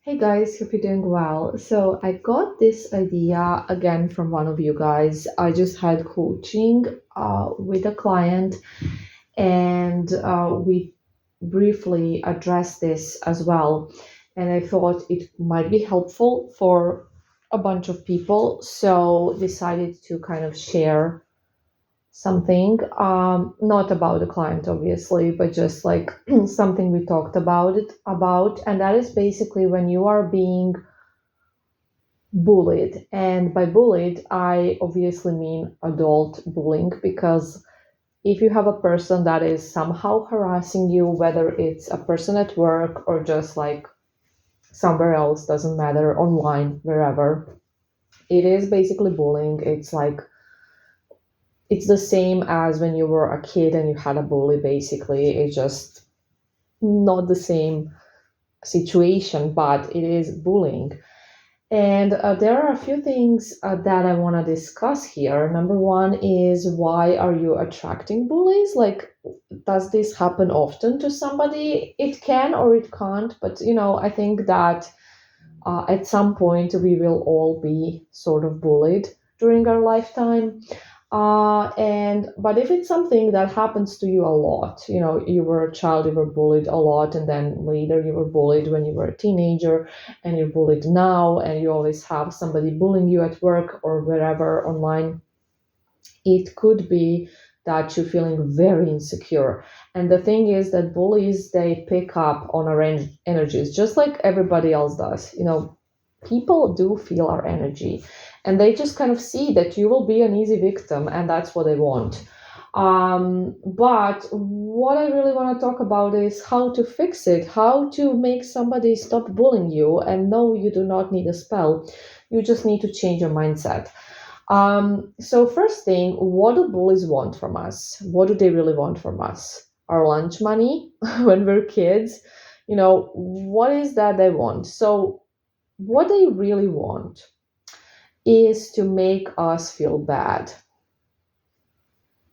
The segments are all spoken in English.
Hey guys, hope you're doing well. So I got this idea again from one of you guys. I just had coaching with a client, and we briefly addressed this as well. And I thought it might be helpful for a bunch of people, so decided to kind of share something, not about the client obviously, but just like something we talked about, and that is basically when you are being bullied. And by bullied, I obviously mean adult bullying, because if you have a person that is somehow harassing you, whether it's a person at work or just like somewhere else, doesn't matter, online, wherever, it is basically bullying. It's like it's the same as when you were a kid and you had a bully, basically. It's just not the same situation, but it is bullying. And there are a few things that I want to discuss here. Number one is, why are you attracting bullies? Like, does this happen often to somebody? It can or it can't, but I think that at some point we will all be sort of bullied during our lifetime. And but if it's something that happens to you a lot, you were a child, you were bullied a lot, and then later you were bullied when you were a teenager, and you're bullied now, and you always have somebody bullying you at work or wherever online, it could be that you're feeling very insecure. And the thing is that bullies, they pick up on our energies just like everybody else does. People do feel our energy, and they just kind of see that you will be an easy victim, and that's what they want. But what I really want to talk about is how to fix it, how to make somebody stop bullying you. And no, you do not need a spell, you just need to change your mindset. So first thing, what do bullies want from us? What do they really want from us? Our lunch money when we're kids? What is that they want? So what they really want is to make us feel bad.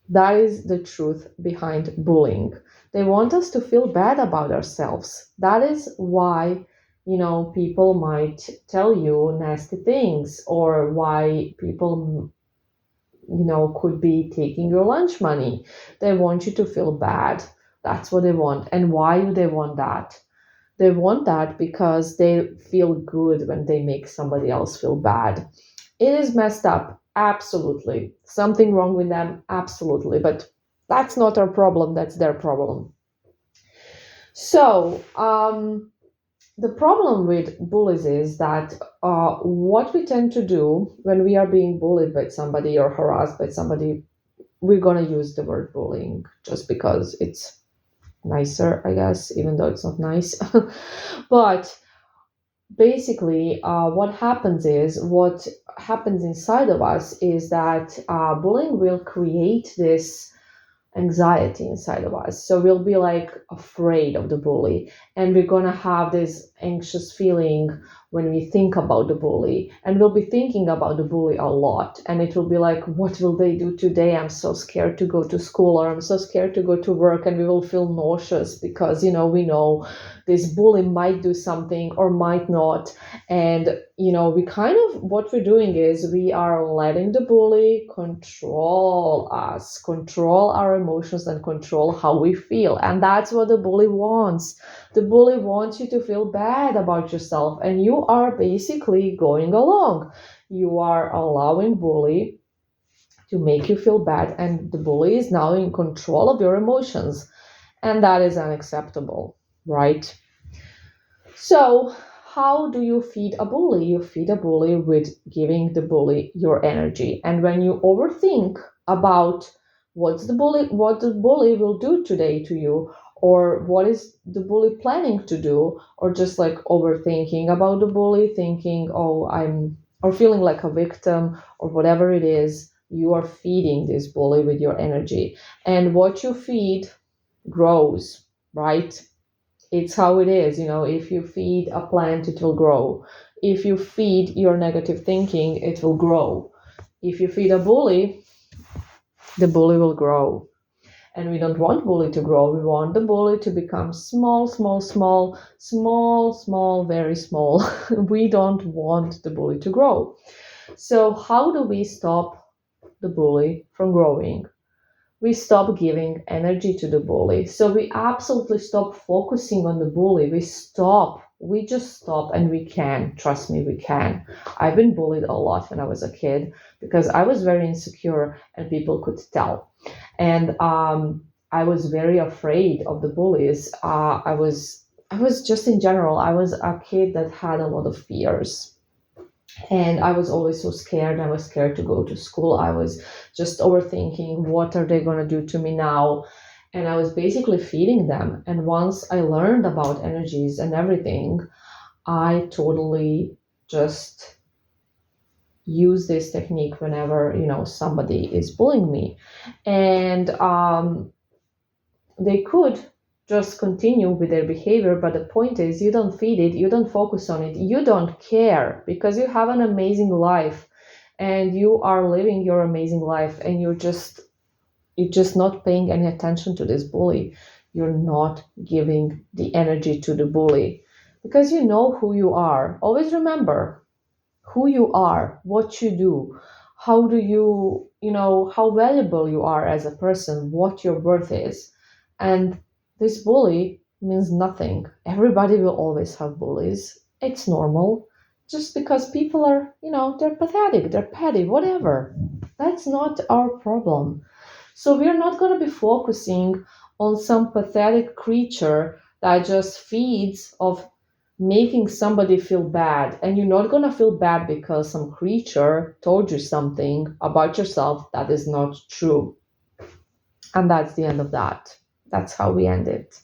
That is the truth behind bullying. They want us to feel bad about ourselves. That is why, people might tell you nasty things, or why people, could be taking your lunch money. They want you to feel bad. That's what they want. And why do they want that? They want that because they feel good when they make somebody else feel bad. It is messed up, absolutely. Something wrong with them, absolutely. But that's not our problem, that's their problem. So, the problem with bullies is that what we tend to do when we are being bullied by somebody or harassed by somebody, we're going to use the word bullying just because it's nicer, I guess, even though it's not nice. But basically, what happens inside of us is that bullying will create this anxiety inside of us. So we'll be like afraid of the bully, and we're going to have this anxious feeling when we think about the bully, and we'll be thinking about the bully a lot. And it will be like, what will they do today? I'm so scared to go to school, or I'm so scared to go to work. And we will feel nauseous because, we know this bully might do something or might not. And we kind of, what we're doing is we are letting the bully control us, control our emotions, and control how we feel. And that's what the bully wants. The bully wants you to feel bad about yourself, and you are basically going along. You are allowing bully to make you feel bad, and the bully is now in control of your emotions. And that is unacceptable, right? So, how do you feed a bully? You feed a bully with giving the bully your energy. And when you overthink about what the bully will do today to you, or what is the bully planning to do, or just like overthinking about the bully, thinking, oh, or feeling like a victim, or whatever it is, you are feeding this bully with your energy. And what you feed grows, right? It's how it is. If you feed a plant, it will grow. If you feed your negative thinking, it will grow. If you feed a bully, the bully will grow. And we don't want bully to grow. We want the bully to become small, small, small, small, small, very small. We don't want the bully to grow. So how do we stop the bully from growing? We stop giving energy to the bully. So we absolutely stop focusing on the bully. We just stop, and we can. Trust me, we can. I've been bullied a lot when I was a kid because I was very insecure and people could tell. And I was very afraid of the bullies. I was just in general, I was a kid that had a lot of fears, and I was always so scared. I was scared to go to school. I was just overthinking, what are they going to do to me now? And I was basically feeding them. And once I learned about energies and everything, I totally just use this technique whenever, somebody is bullying me. And they could just continue with their behavior, but the point is, you don't feed it, you don't focus on it, you don't care, because you have an amazing life and you are living your amazing life, and you're just not paying any attention to this bully. You're not giving the energy to the bully because you know who you are. Always remember who you are, what you do, how do how valuable you are as a person, what your worth is. And this bully means nothing. Everybody will always have bullies. It's normal. Just because people are, they're pathetic, they're petty, whatever. That's not our problem. So we're not going to be focusing on some pathetic creature that just feeds of making somebody feel bad. And you're not going to feel bad because some creature told you something about yourself that is not true. And that's the end of that. That's how we end it.